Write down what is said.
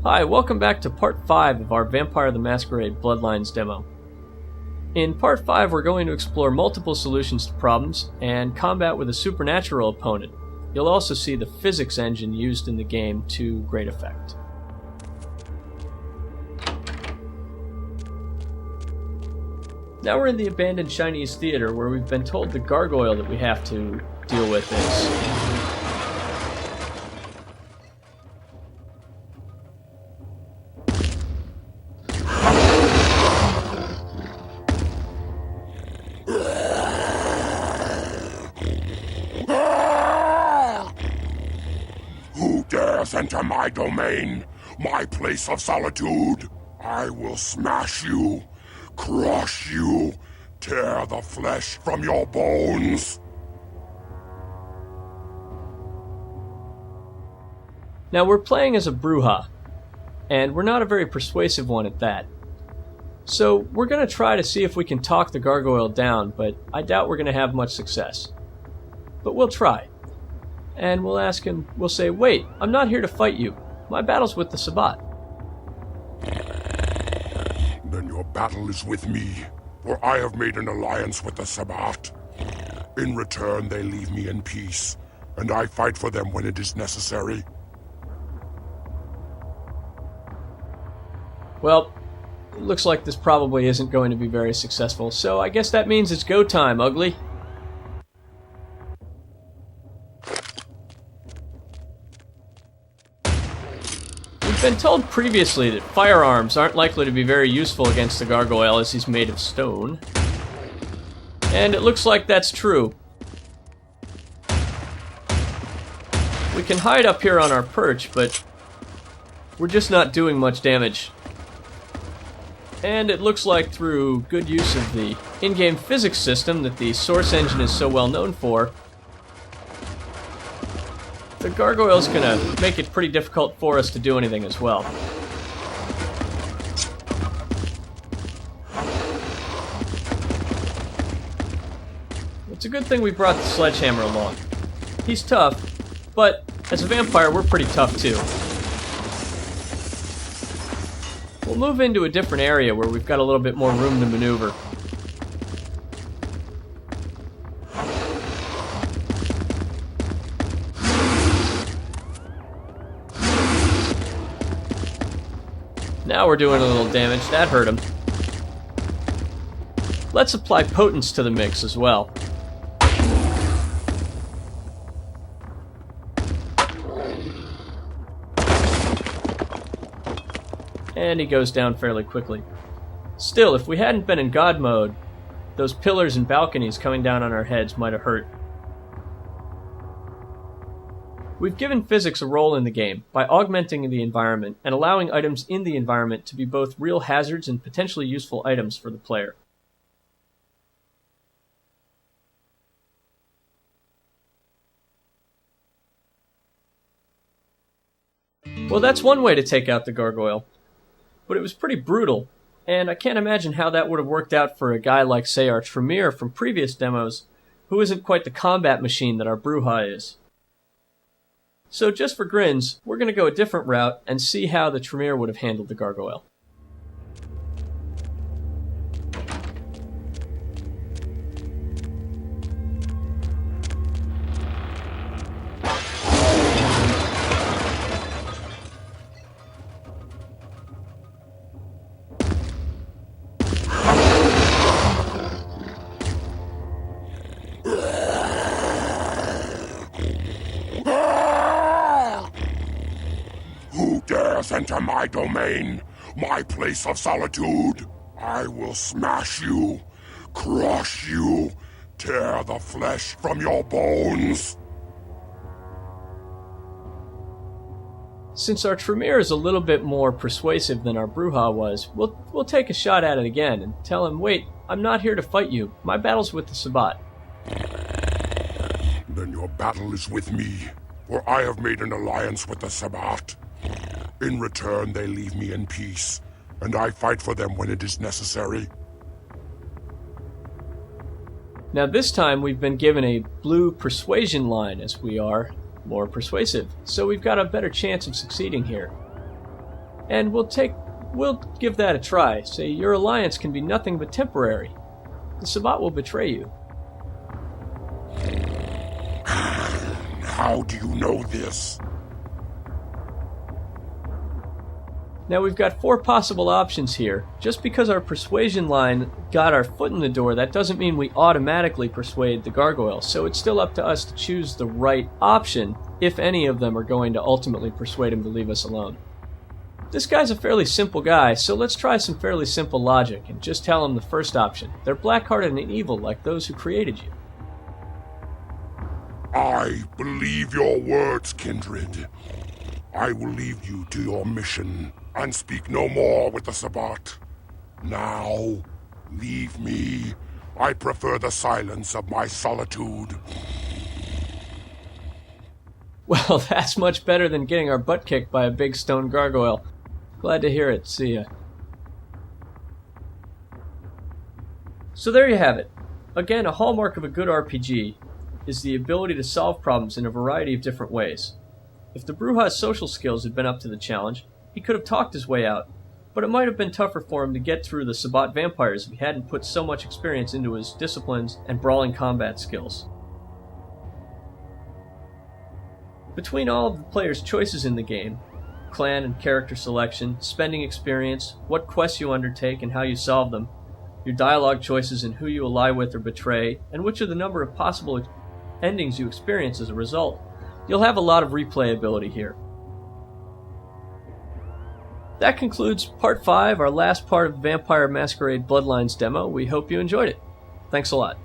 Hi, welcome back to Part 5 of our Vampire the Masquerade Bloodlines demo. In Part 5 we're going to explore multiple solutions to problems and combat with a supernatural opponent. You'll also see the physics engine used in the game to great effect. Now we're in the abandoned Chinese theater where we've been told the gargoyle that we have to deal with is... Who dares enter my domain, my place of solitude? I will smash you, crush you, tear the flesh from your bones. Now we're playing as a Bruja, and we're not a very persuasive one at that. So we're going to try to see if we can talk the gargoyle down, but I doubt we're going to have much success. But we'll try. And we'll ask him, we'll say, wait, I'm not here to fight you. My battle's with the Sabbat. Then your battle is with me, for I have made an alliance with the Sabbat. In return, they leave me in peace, and I fight for them when it is necessary. Well, it looks like this probably isn't going to be very successful, so I guess that means it's go time, Ugly. We've been told previously that firearms aren't likely to be very useful against the gargoyle as he's made of stone. And it looks like that's true. We can hide up here on our perch, but we're just not doing much damage. And it looks like through good use of the in-game physics system that the Source engine is so well known for, the gargoyle's gonna make it pretty difficult for us to do anything as well. It's a good thing we brought the sledgehammer along. He's tough, but as a vampire we're pretty tough too. We'll move into a different area where we've got a little bit more room to maneuver. Now we're doing a little damage. That hurt him. Let's apply potence to the mix as well. And he goes down fairly quickly. Still, if we hadn't been in God mode, those pillars and balconies coming down on our heads might have hurt. We've given physics a role in the game by augmenting the environment and allowing items in the environment to be both real hazards and potentially useful items for the player. Well, that's one way to take out the gargoyle. But it was pretty brutal, and I can't imagine how that would have worked out for a guy like, say, our Tremere from previous demos, who isn't quite the combat machine that our Bruja is. So just for grins, we're going to go a different route and see how the Tremere would have handled the gargoyle. Enter my domain, my place of solitude. I will smash you, crush you, tear the flesh from your bones. Since our Tremere is a little bit more persuasive than our Bruja was, we'll take a shot at it again and tell him, wait, I'm not here to fight you. My battle's with the Sabbat. Then your battle is with me, for I have made an alliance with the Sabbat. In return, they leave me in peace, and I fight for them when it is necessary. Now this time we've been given a blue persuasion line as we are more persuasive, so we've got a better chance of succeeding here. And we'll give that a try. Say your alliance can be nothing but temporary. The Sabbat will betray you. How do you know this? Now we've got 4 possible options here. Just because our persuasion line got our foot in the door, that doesn't mean we automatically persuade the gargoyle, so it's still up to us to choose the right option, if any of them are going to ultimately persuade him to leave us alone. This guy's a fairly simple guy, so let's try some fairly simple logic, and just tell him the first option. They're black-hearted and evil like those who created you. I believe your words, kindred. I will leave you to your mission and speak no more with the Sabbat. Now, leave me. I prefer the silence of my solitude. Well, that's much better than getting our butt kicked by a big stone gargoyle. Glad to hear it. See ya. So there you have it. Again, a hallmark of a good RPG is the ability to solve problems in a variety of different ways. If the Brujah's social skills had been up to the challenge, he could have talked his way out, but it might have been tougher for him to get through the Sabbat vampires if he hadn't put so much experience into his disciplines and brawling combat skills. Between all of the players' choices in the game, clan and character selection, spending experience, what quests you undertake and how you solve them, your dialogue choices and who you ally with or betray, and which are the number of possible endings you experience as a result, you'll have a lot of replayability here. That concludes Part 5, our last part of Vampire Masquerade Bloodlines demo. We hope you enjoyed it. Thanks a lot.